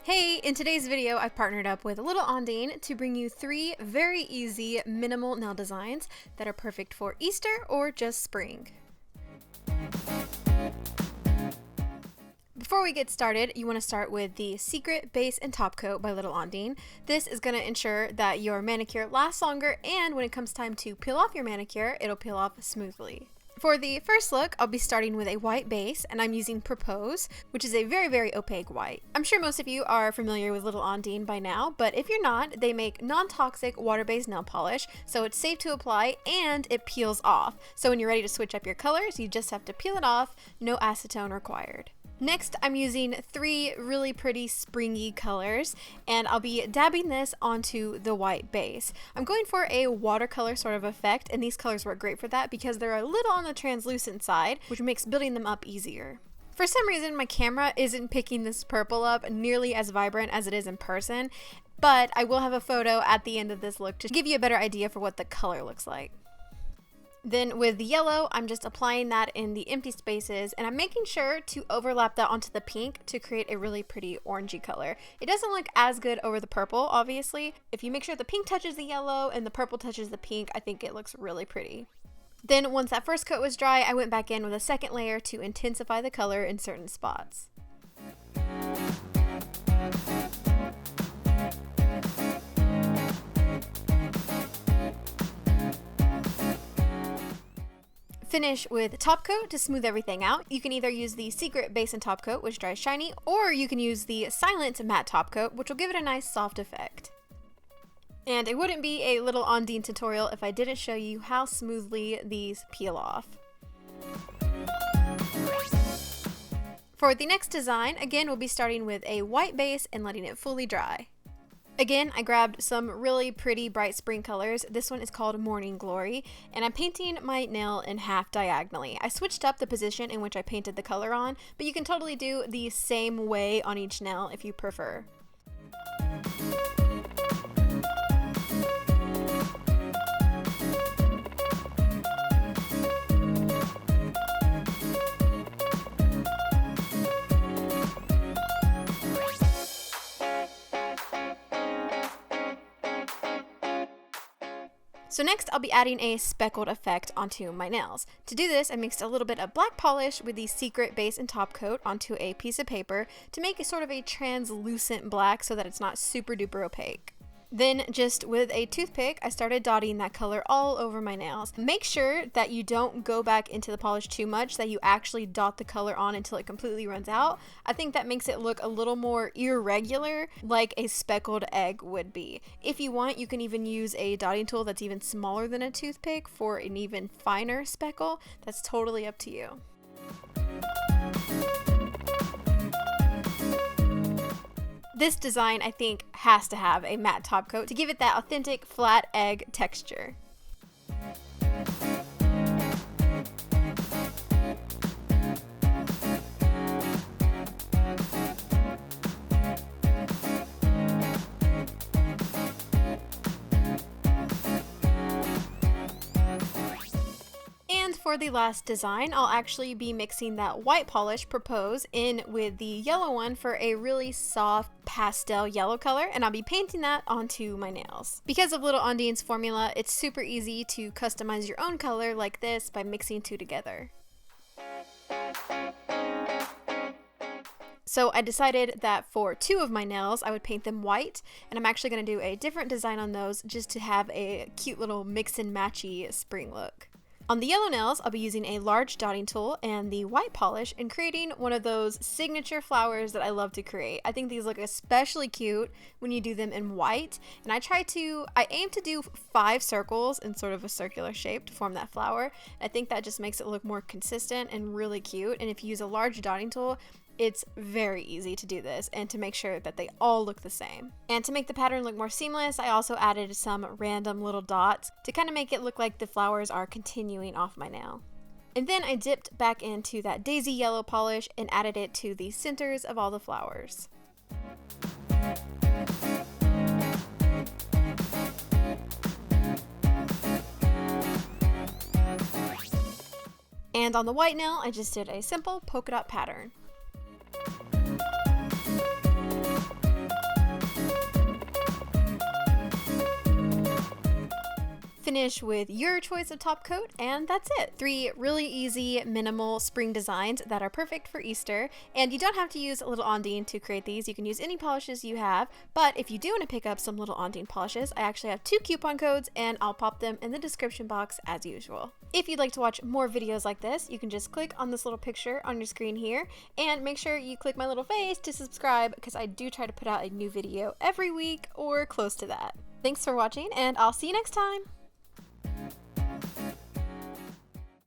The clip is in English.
Hey, in today's video, I've partnered up with Little Ondine to bring you 3 very easy minimal nail designs that are perfect for Easter or just spring. Before we get started, you want to start with the Secret Base and Top Coat by Little Ondine. This is going to ensure that your manicure lasts longer, and when it comes time to peel off your manicure, it'll peel off smoothly. For the first look, I'll be starting with a white base, and I'm using Propose, which is a very opaque white. I'm sure most of you are familiar with Little Ondine by now, but if you're not, they make non-toxic water-based nail polish, so it's safe to apply and it peels off. So when you're ready to switch up your colors, you just have to peel it off, no acetone required. Next, I'm using 3 really pretty springy colors, and I'll be dabbing this onto the white base. I'm going for a watercolor sort of effect, and these colors work great for that because they're a little on the translucent side, which makes building them up easier. For some reason, my camera isn't picking this purple up nearly as vibrant as it is in person, but I will have a photo at the end of this look to give you a better idea for what the color looks like. Then with the yellow, I'm just applying that in the empty spaces, and I'm making sure to overlap that onto the pink to create a really pretty orangey color. It doesn't look as good over the purple, obviously. If you make sure the pink touches the yellow and the purple touches the pink, I think it looks really pretty. Then once that first coat was dry, I went back in with a second layer to intensify the color in certain spots. Finish with top coat to smooth everything out. You can either use the Secret Base and Top Coat, which dries shiny, or you can use the Silent Matte Top Coat, which will give it a nice soft effect. And it wouldn't be a Little Ondine tutorial if I didn't show you how smoothly these peel off. For the next design, again, we'll be starting with a white base and letting it fully dry. Again, I grabbed some really pretty bright spring colors. This one is called Morning Glory, and I'm painting my nail in half diagonally. I switched up the position in which I painted the color on, but you can totally do the same way on each nail if you prefer. So next I'll be adding a speckled effect onto my nails. To do this, I mixed a little bit of black polish with the Secret Base and Top Coat onto a piece of paper to make it sort of a translucent black so that it's not super duper opaque. Then just with a toothpick, I started dotting that color all over my nails. Make sure that you don't go back into the polish too much, that you actually dot the color on until it completely runs out. I think that makes it look a little more irregular, like a speckled egg would be. If you want, you can even use a dotting tool that's even smaller than a toothpick for an even finer speckle. That's totally up to you. This design, I think, has to have a matte top coat to give it that authentic flat egg texture. For the last design, I'll actually be mixing that white polish Propose in with the yellow one for a really soft pastel yellow color, and I'll be painting that onto my nails. Because of Little Ondine's formula, it's super easy to customize your own color like this by mixing 2 together. So I decided that for 2 of my nails, I would paint them white, and I'm actually going to do a different design on those just to have a cute little mix and matchy spring look. On the yellow nails, I'll be using a large dotting tool and the white polish and creating one of those signature flowers that I love to create. I think these look especially cute when you do them in white, and I aim to do 5 circles in sort of a circular shape to form that flower. I think that just makes it look more consistent and really cute, and if you use a large dotting tool, it's very easy to do this and to make sure that they all look the same. And to make the pattern look more seamless, I also added some random little dots to kind of make it look like the flowers are continuing off my nail. And then I dipped back into that daisy yellow polish and added it to the centers of all the flowers. And on the white nail, I just did a simple polka dot pattern. finish with your choice of top coat, and that's it. 3 really easy, minimal spring designs that are perfect for Easter, and you don't have to use Little Ondine to create these. You can use any polishes you have, but if you do want to pick up some Little Ondine polishes, I actually have 2 coupon codes, and I'll pop them in the description box as usual. If you'd like to watch more videos like this, you can just click on this little picture on your screen here, and make sure you click my little face to subscribe, because I do try to put out a new video every week or close to that. Thanks for watching, and I'll see you next time!